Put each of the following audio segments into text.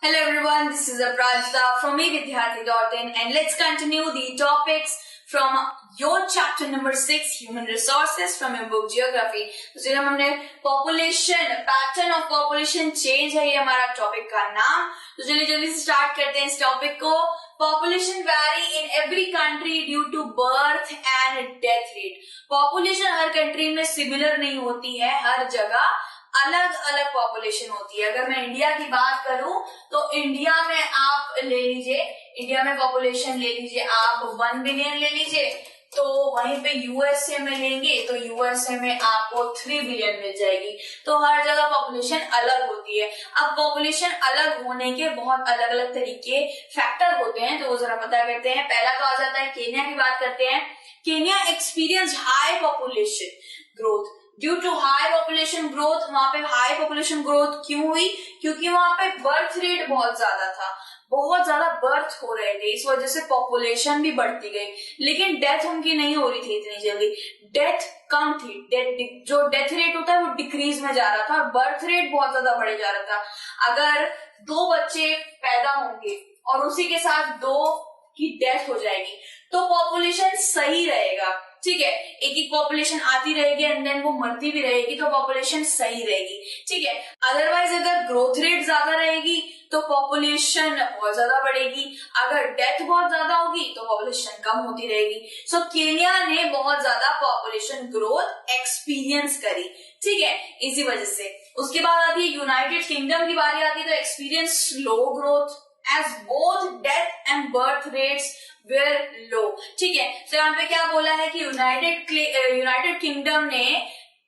Hello everyone, this is Aprajita from evidyarthi.in and let's continue the topics from your chapter number 6 human resources from your book geography. तो जब हमने population pattern of population change है ये हमारा topic का नाम. तो चलिए जल्दी से स्टार्ट करते हैं इस टॉपिक को. Population vary in every country due to birth and death rate. Population her country में सिमिलर नहीं होती है, हर जगह अलग अलग पॉपुलेशन होती है. अगर मैं इंडिया की बात करूं तो इंडिया में आप ले लीजिए, इंडिया में पॉपुलेशन ले लीजिए आप 1 बिलियन ले लीजिए, तो वहीं पे यूएसए में लेंगे तो यूएसए में आपको 3 बिलियन मिल जाएगी. तो हर जगह पॉपुलेशन अलग होती है. अब पॉपुलेशन अलग होने के बहुत अलग अलग तरीके फैक्टर होते हैं, तो वो जरा पता करते हैं. पहला तो आ जाता है केन्या की बात करते हैं. Kenya experience high population growth due to high population growth. वहां पे हाई पॉपुलेशन ग्रोथ क्यों हुई? क्योंकि वहां पे बर्थ रेट बहुत ज्यादा था, बहुत ज्यादा बर्थ हो रहे थे, इस वजह से पॉपुलेशन भी बढ़ती गई. लेकिन डेथ उनकी नहीं हो रही थी इतनी जल्दी, डेथ कम थी. जो डेथ रेट होता है वो डिक्रीज में जा रहा था और बर्थ रेट बहुत ज्यादा बढ़े जा रहा था. अगर 2 बच्चे पैदा होंगे और उसी के साथ 2 की डेथ हो जाएगी तो पॉपुलेशन सही रहेगा. ठीक है, एक एक पॉपुलेशन आती रहेगी एंड देन वो मरती भी रहेगी तो पॉपुलेशन सही रहेगी. ठीक है, अदरवाइज अगर ग्रोथ रेट ज्यादा रहेगी तो पॉपुलेशन बहुत ज्यादा बढ़ेगी, अगर डेथ बहुत ज्यादा होगी तो पॉपुलेशन कम होती रहेगी. सो केन्या ने बहुत ज्यादा पॉपुलेशन ग्रोथ एक्सपीरियंस करी. ठीक है, इसी वजह से. उसके बाद आती है यूनाइटेड किंगडम की बारी आती है तो experience slow growth as both death and birth rates were low. ठीक है, तो यहाँ पे क्या बोला है कि यूनाइटेड किंगडम ने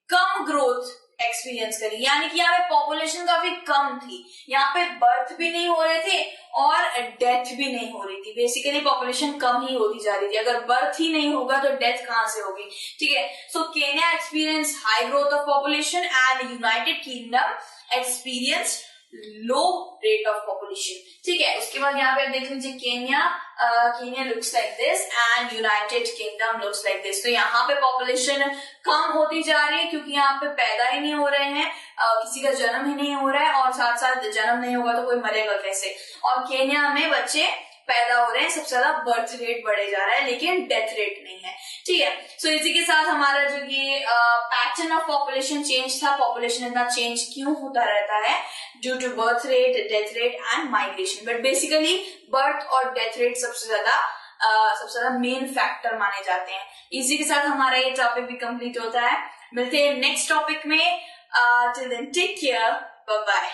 कम ग्रोथ एक्सपीरियंस करी, यानी कि यहाँ पे पॉपुलेशन काफी कम थी. यहाँ पे बर्थ भी नहीं हो रहे थे और डेथ भी नहीं हो रही थी. बेसिकली पॉपुलेशन कम ही होती जा रही थी. अगर बर्थ ही नहीं होगा तो डेथ कहाँ से होगी? ठीक है, so Kenya experience high growth of population and United Kingdom experience low rate of population. ठीक है, उसके बाद यहाँ पे देख लीजिए Kenya looks like this and United Kingdom looks like this. तो यहाँ पे पॉपुलेशन कम होती जा रही है क्योंकि यहाँ पे पैदा ही नहीं हो रहे हैं, किसी का जन्म ही नहीं हो रहा है, और साथ साथ जन्म नहीं होगा तो कोई मरेगा कैसे. और केन्या में बच्चे पैदा हो रहे हैं, सबसे ज्यादा बर्थ रेट बढ़े जा रहा है लेकिन डेथ रेट नहीं है. ठीक है, सो इसी के साथ हमारा जो ये पैटर्न ऑफ पॉपुलेशन चेंज था, पॉपुलेशन इतना चेंज क्यों होता रहता है? Due to birth rate, death rate and migration. But basically birth और डेथ रेट सबसे ज्यादा मेन फैक्टर माने जाते हैं. इसी के साथ हमारा ये टॉपिक भी कंप्लीट होता है. मिलते हैं नेक्स्ट टॉपिक में. Till then take care, bye bye.